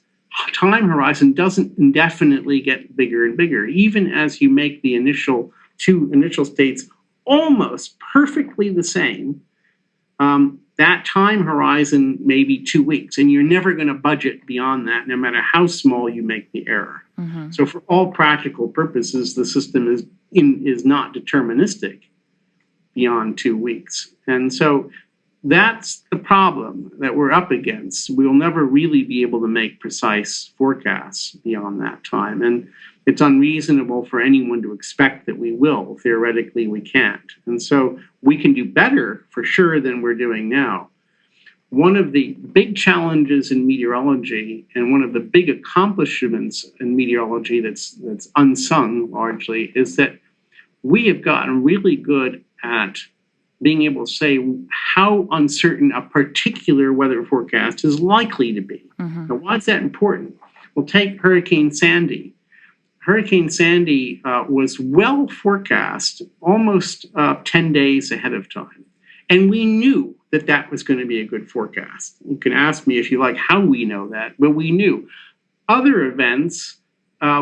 time horizon doesn't indefinitely get bigger and bigger, even as you make the two initial states almost perfectly the same. That time horizon may be 2 weeks, and you're never going to budget beyond that, no matter how small you make the error. Mm-hmm. So for all practical purposes, the system is not deterministic beyond 2 weeks. And so that's the problem that we're up against. We'll never really be able to make precise forecasts beyond that time. And it's unreasonable for anyone to expect that we will. Theoretically, we can't. And so we can do better for sure than we're doing now. One of the big challenges in meteorology and one of the big accomplishments in meteorology that's unsung largely is that we have gotten really good at being able to say how uncertain a particular weather forecast is likely to be. Mm-hmm. Now, why is that important? Well, take Hurricane Sandy. Hurricane Sandy was well forecast almost 10 days ahead of time. And we knew that that was going to be a good forecast. You can ask me if you like how we know that, but we knew. Other events,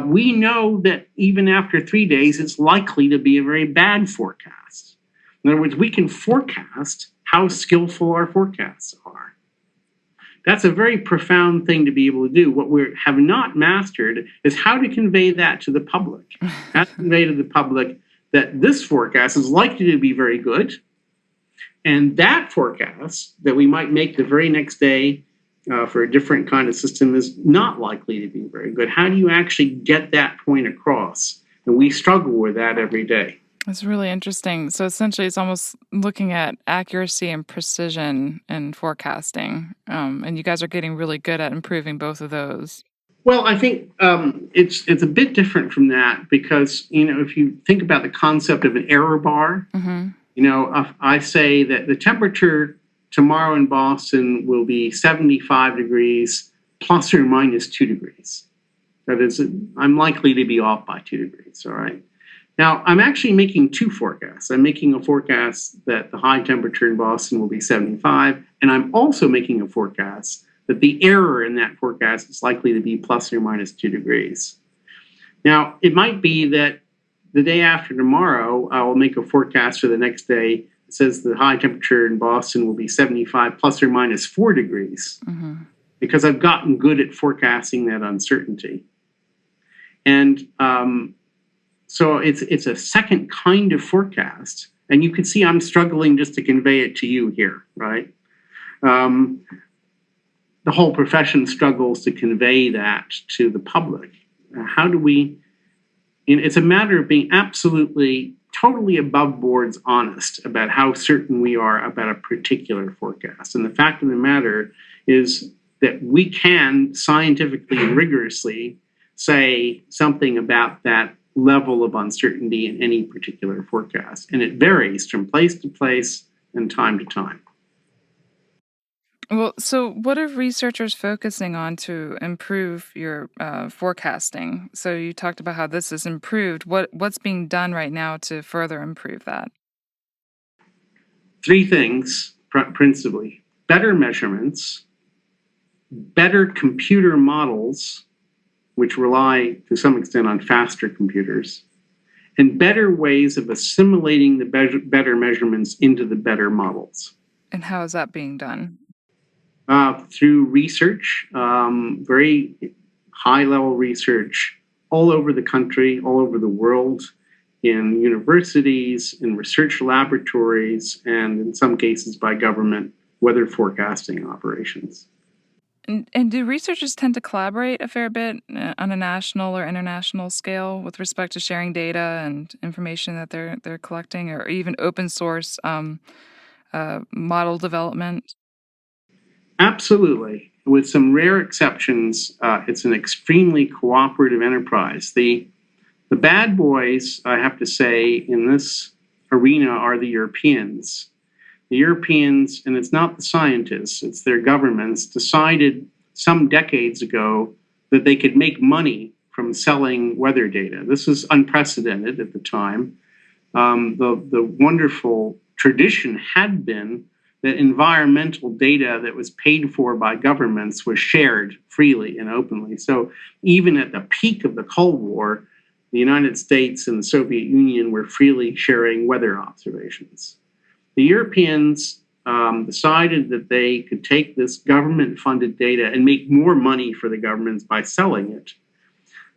we know that even after 3 days, it's likely to be a very bad forecast. In other words, we can forecast how skillful our forecasts are. That's a very profound thing to be able to do. What we have not mastered is how to convey that to the public. How to convey to the public that this forecast is likely to be very good, and that forecast that we might make the very next day for a different kind of system is not likely to be very good. How do you actually get that point across? And we struggle with that every day. That's really interesting. So essentially, it's almost looking at accuracy and precision in forecasting. And you guys are getting really good at improving both of those. Well, I think it's a bit different from that because, if you think about the concept of an error bar, mm-hmm. I say that the temperature tomorrow in Boston will be 75 degrees plus or minus 2 degrees. That is, I'm likely to be off by 2 degrees, all right? Now, I'm actually making two forecasts. I'm making a forecast that the high temperature in Boston will be 75, and I'm also making a forecast that the error in that forecast is likely to be plus or minus 2 degrees. Now, it might be that the day after tomorrow, I will make a forecast for the next day that says the high temperature in Boston will be 75 plus or minus 4 degrees, mm-hmm. because I've gotten good at forecasting that uncertainty. And so it's a second kind of forecast. And you can see I'm struggling just to convey it to you here, right? The whole profession struggles to convey that to the public. How do we... It's a matter of being absolutely, totally above boards honest about how certain we are about a particular forecast. And the fact of the matter is that we can scientifically and rigorously say something about that level of uncertainty in any particular forecast. And it varies from place to place and time to time. Well, so what are researchers focusing on to improve your forecasting? So you talked about how this is improved. What's being done right now to further improve that? Three things, principally. Better measurements, better computer models, which rely to some extent on faster computers, and better ways of assimilating the better measurements into the better models. And how is that being done? Through research, very high-level research all over the country, all over the world, in universities, in research laboratories, and in some cases by government weather forecasting operations. And do researchers tend to collaborate a fair bit on a national or international scale with respect to sharing data and information that they're collecting, or even open source model development? Absolutely. With some rare exceptions, it's an extremely cooperative enterprise. The bad boys, I have to say, in this arena are the Europeans. The Europeans, and it's not the scientists, it's their governments, decided some decades ago that they could make money from selling weather data. This was unprecedented at the time. The wonderful tradition had been that environmental data that was paid for by governments was shared freely and openly. So even at the peak of the Cold War, the United States and the Soviet Union were freely sharing weather observations. The Europeans decided that they could take this government-funded data and make more money for the governments by selling it.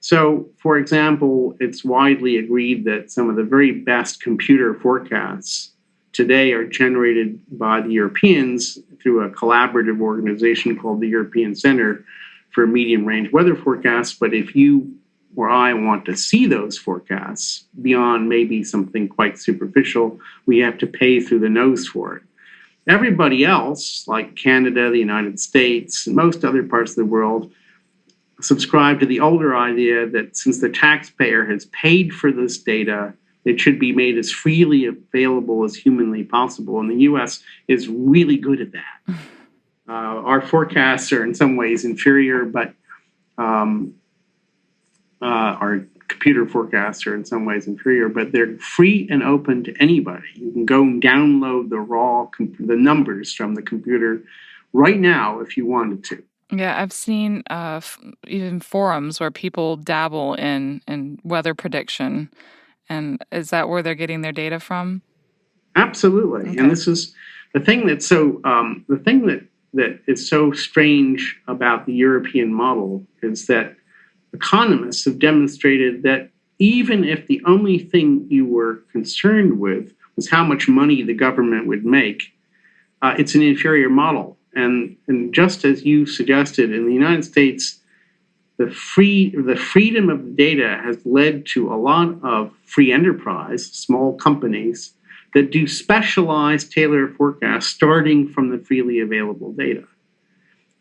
So, for example, it's widely agreed that some of the very best computer forecasts today are generated by the Europeans through a collaborative organization called the European Center for Medium Range Weather Forecasts. But if you or I want to see those forecasts beyond maybe something quite superficial, we have to pay through the nose for it. Everybody else, like Canada, the United States, and most other parts of the world, subscribe to the older idea that since the taxpayer has paid for this data, it should be made as freely available as humanly possible. And the U.S. is really good at that. Our forecasts are in some ways inferior, but our computer forecasts are in some ways inferior, but they're free and open to anybody. You can go and download the numbers from the computer right now if you wanted to. Yeah, I've seen even forums where people dabble in weather prediction. And is that where they're getting their data from? Absolutely. Okay. And this is the thing that's so that is so strange about the European model is that economists have demonstrated that even if the only thing you were concerned with was how much money the government would make, it's an inferior model. And just as you suggested, in the United States, the freedom of the data has led to a lot of free enterprise, small companies, that do specialized tailored forecasts starting from the freely available data.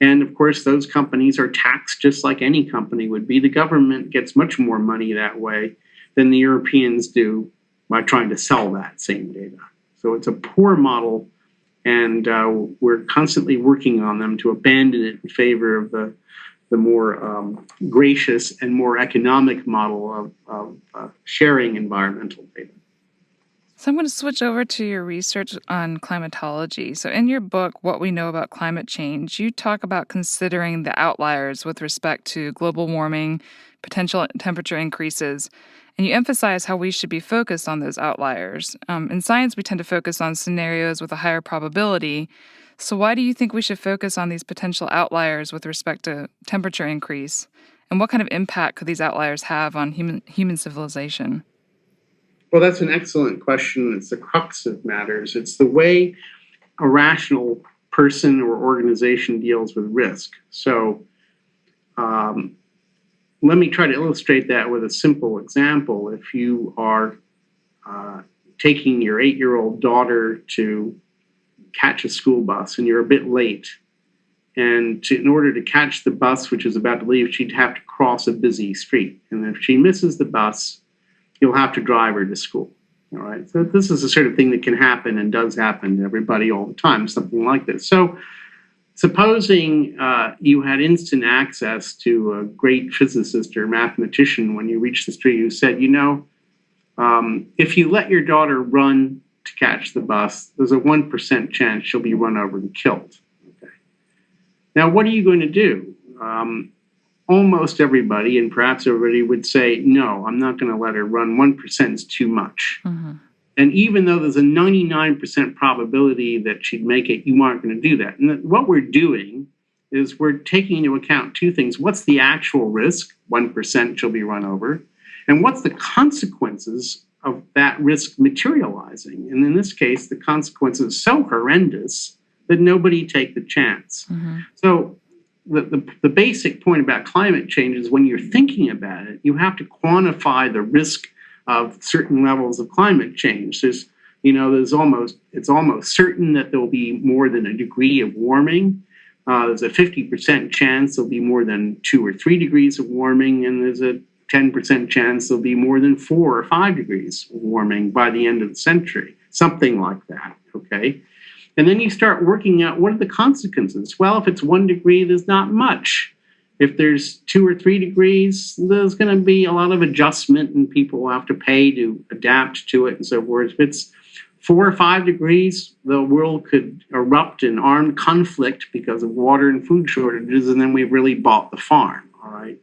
And of course, those companies are taxed just like any company would be. The government gets much more money that way than the Europeans do by trying to sell that same data. So it's a poor model, and we're constantly working on them to abandon it in favor of the more gracious and more economic model of sharing environmental data. So I'm going to switch over to your research on climatology. So in your book, What We Know About Climate Change, you talk about considering the outliers with respect to global warming, potential temperature increases, and you emphasize how we should be focused on those outliers. In science, we tend to focus on scenarios with a higher probability. So why do you think we should focus on these potential outliers with respect to temperature increase? And what kind of impact could these outliers have on human civilization? Well, that's an excellent question. It's the crux of matters. It's the way a rational person or organization deals with risk. So let me try to illustrate that with a simple example. If you are taking your 8-year-old daughter to catch a school bus and you're a bit late, and in order to catch the bus, which is about to leave, she'd have to cross a busy street. And if she misses the bus, you'll have to drive her to school. All right. So this is the sort of thing that can happen and does happen to everybody all the time, something like this. So supposing you had instant access to a great physicist or mathematician when you reached the street who said, if you let your daughter run to catch the bus, there's a 1% chance she'll be run over and killed. Okay. Now, what are you going to do? Almost everybody, and perhaps everybody, would say, no, I'm not going to let her run. 1% is too much. Mm-hmm. And even though there's a 99% probability that she'd make it, you aren't going to do that. And what we're doing is we're taking into account two things. What's the actual risk? 1% she'll be run over. And what's the consequences of that risk materializing? And in this case, the consequence is so horrendous that nobody take the chance. Mm-hmm. So the basic point about climate change is when you're thinking about it, you have to quantify the risk of certain levels of climate change. It's almost certain that there'll be more than a degree of warming. There's a 50% chance there'll be more than 2 or 3 degrees of warming, and there's a 10% chance there'll be more than 4 or 5 degrees of warming by the end of the century, something like that, okay? And then you start working out what are the consequences. Well, if it's 1 degree, there's not much. If there's 2 or 3 degrees, there's going to be a lot of adjustment and people will have to pay to adapt to it and so forth. If it's 4 or 5 degrees, the world could erupt in armed conflict because of water and food shortages, and then we've really bought the farm, all right?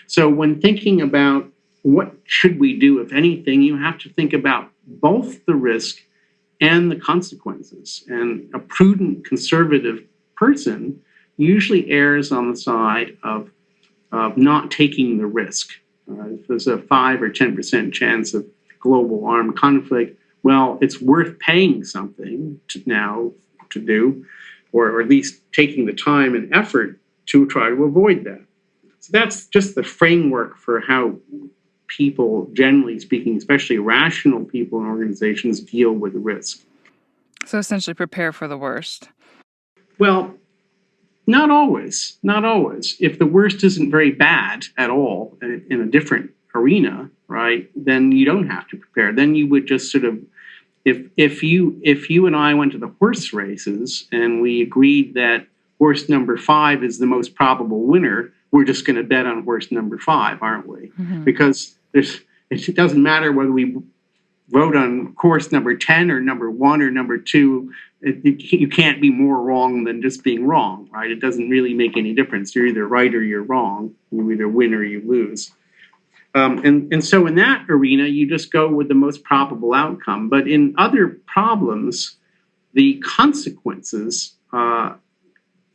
So when thinking about what should we do, if anything, you have to think about both the risk and the consequences. And a prudent conservative person usually errs on the side of not taking the risk. If there's a 5 or 10% chance of global armed conflict, well, it's worth paying something now to do, or at least taking the time and effort to try to avoid that. So that's just the framework for how people, generally speaking, especially rational people and organizations, deal with risk. So essentially prepare for the worst. Well, not always. Not always. If the worst isn't very bad at all in a different arena, right, then you don't have to prepare. Then you would just sort of, if you and I went to the horse races and we agreed that horse number 5 is the most probable winner, we're just going to bet on horse number 5, aren't we? Mm-hmm. Because it doesn't matter whether we vote on course number 10 or number 1 or number 2. You can't be more wrong than just being wrong, right? It doesn't really make any difference. You're either right or you're wrong. You either win or you lose. And so in that arena, you just go with the most probable outcome. But in other problems, the consequences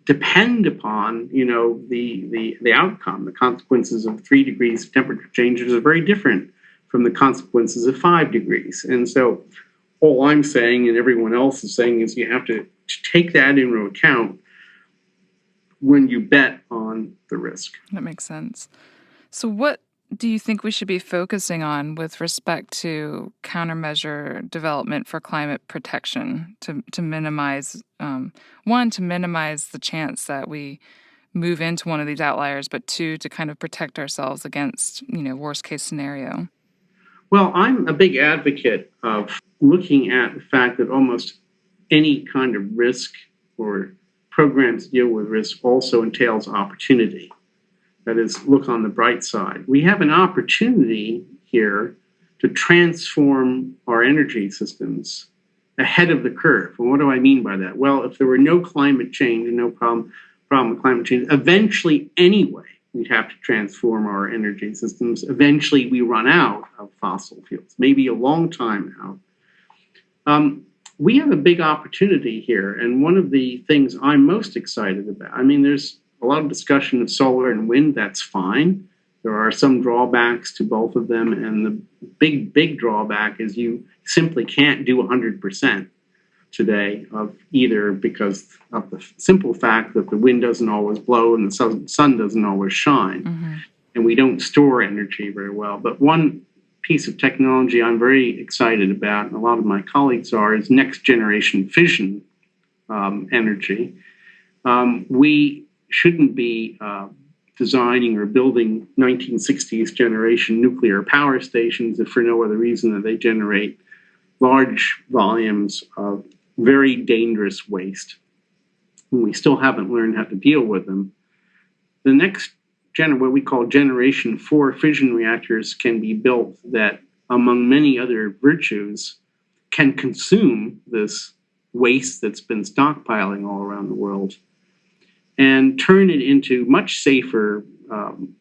depend upon, the outcome. The consequences of 3 degrees of temperature changes are very different from the consequences of 5 degrees. And so all I'm saying and everyone else is saying is you have to take that into account when you bet on the risk. That makes sense. So what do you think we should be focusing on with respect to countermeasure development for climate protection to minimize, to minimize the chance that we move into one of these outliers, but 2, to kind of protect ourselves against, worst case scenario? Well, I'm a big advocate of looking at the fact that almost any kind of risk or programs to deal with risk also entails opportunity. That is, look on the bright side. We have an opportunity here to transform our energy systems ahead of the curve. And what do I mean by that? Well, if there were no climate change and no problem with climate change, eventually anyway, we'd have to transform our energy systems. Eventually we run out of fossil fuels, maybe a long time out. We have a big opportunity here. And one of the things I'm most excited about, there's a lot of discussion of solar and wind. That's fine. There are some drawbacks to both of them. And the big drawback is you simply can't do 100% today of either because of the simple fact that the wind doesn't always blow and the sun doesn't always shine. Mm-hmm. And we don't store energy very well. But one piece of technology I'm very excited about, and a lot of my colleagues are, is next generation fission energy. We shouldn't be designing or building 1960s generation nuclear power stations if for no other reason that they generate large volumes of very dangerous waste. And we still haven't learned how to deal with them. The next what we call generation 4 fission reactors can be built that, among many other virtues, can consume this waste that's been stockpiling all around the world and turn it into much safer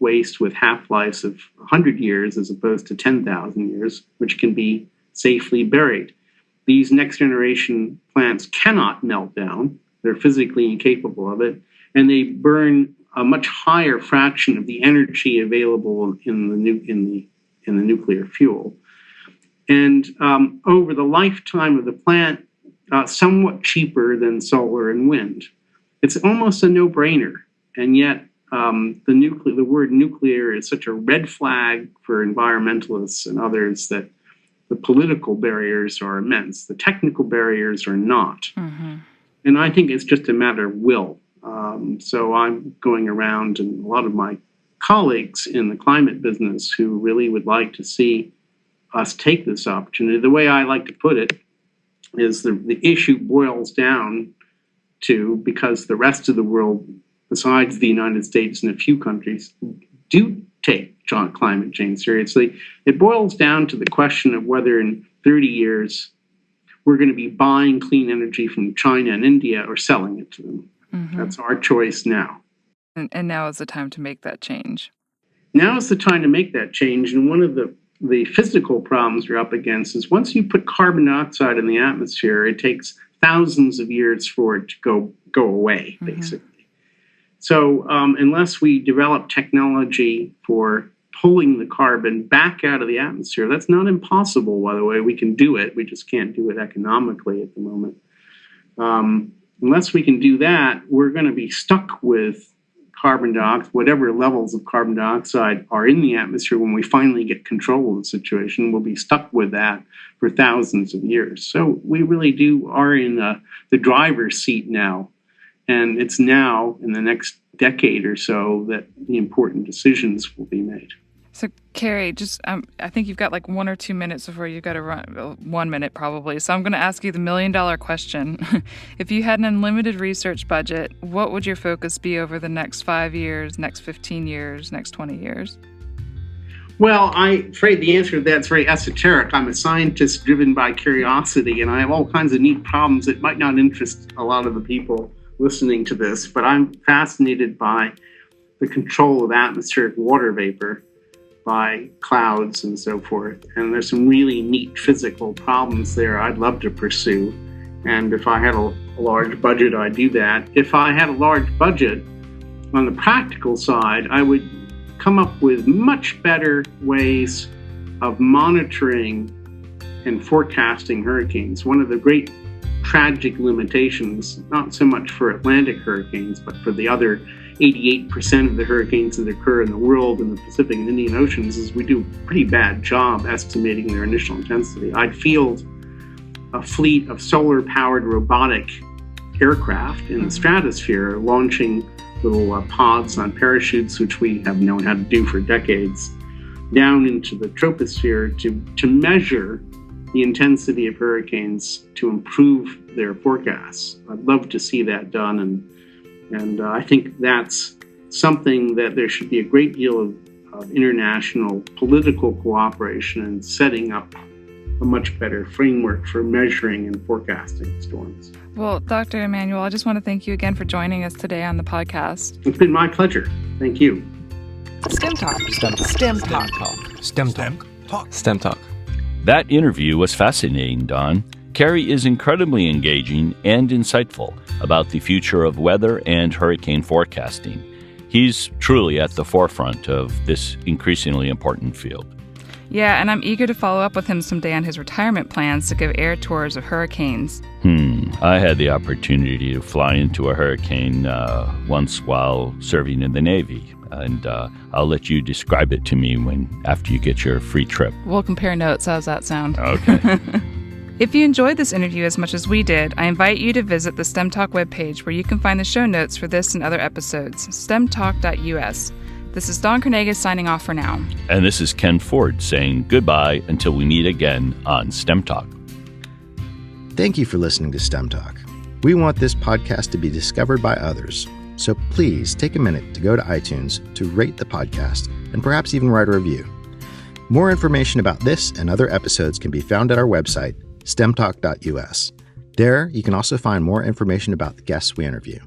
waste with half-lives of 100 years as opposed to 10,000 years, which can be safely buried. These next-generation plants cannot melt down. They're physically incapable of it, and they burn a much higher fraction of the energy available in the nuclear fuel. And over the lifetime of the plant, somewhat cheaper than solar and wind. It's almost a no-brainer, and yet the word nuclear is such a red flag for environmentalists and others that the political barriers are immense. The technical barriers are not. Mm-hmm. And I think it's just a matter of will. So I'm going around, and a lot of my colleagues in the climate business who really would like to see us take this opportunity. The way I like to put it is the issue boils down to, because the rest of the world, besides the United States and a few countries, do take climate change seriously, it boils down to the question of whether in 30 years we're going to be buying clean energy from China and India or selling it to them. Mm-hmm. That's our choice now. And now is the time to make that change. Now is the time to make that change. And one of the physical problems you're up against is once you put carbon dioxide in the atmosphere, it takes thousands of years for it to go away, basically. Mm-hmm. So unless we develop technology for pulling the carbon back out of the atmosphere. That's not impossible, by the way. We can do it. We just can't do it economically at the moment. Unless we can do that, we're going to be stuck with carbon dioxide, whatever levels of carbon dioxide are in the atmosphere. When we finally get control of the situation, we'll be stuck with that for thousands of years. So we really are in the driver's seat now. And it's now, in the next decade or so, that the important decisions will be made. So, Kerry, just I think you've got like 1 or 2 minutes before you've got to run. 1 minute probably. So I'm going to ask you the $1 million question. If you had an unlimited research budget, what would your focus be over the next 5 years, next 15 years, next 20 years? Well, I'm afraid the answer to that's very esoteric. I'm a scientist driven by curiosity, and I have all kinds of neat problems that might not interest a lot of the people listening to this, but I'm fascinated by the control of atmospheric water vapor by clouds and so forth. And there's some really neat physical problems there I'd love to pursue. And if I had a large budget, I'd do that. If I had a large budget on the practical side, I would come up with much better ways of monitoring and forecasting hurricanes. One of the great tragic limitations, not so much for Atlantic hurricanes, but for the other 88% of the hurricanes that occur in the world in the Pacific and Indian Oceans, is we do a pretty bad job estimating their initial intensity. I'd field a fleet of solar-powered robotic aircraft in the stratosphere launching little pods on parachutes, which we have known how to do for decades, down into the troposphere to measure the intensity of hurricanes to improve their forecasts. I'd love to see that done, and I think that's something that there should be a great deal of international political cooperation in setting up a much better framework for measuring and forecasting storms. Well, Dr. Emanuel, I just want to thank you again for joining us today on the podcast. It's been my pleasure. Thank you. STEM Talk. STEM Talk. STEM Talk. STEM Talk. That interview was fascinating, Don. Kerry is incredibly engaging and insightful about the future of weather and hurricane forecasting. He's truly at the forefront of this increasingly important field. Yeah, and I'm eager to follow up with him someday on his retirement plans to give air tours of hurricanes. I had the opportunity to fly into a hurricane once while serving in the Navy, and I'll let you describe it to me after you get your free trip. We'll compare notes. How's that sound? Okay. If you enjoyed this interview as much as we did, I invite you to visit the STEM Talk webpage where you can find the show notes for this and other episodes, stemtalk.us. This is Dawn Carnegie signing off for now. And this is Ken Ford saying goodbye until we meet again on STEM Talk. Thank you for listening to STEM Talk. We want this podcast to be discovered by others, so please take a minute to go to iTunes to rate the podcast and perhaps even write a review. More information about this and other episodes can be found at our website, stemtalk.us. There, you can also find more information about the guests we interview.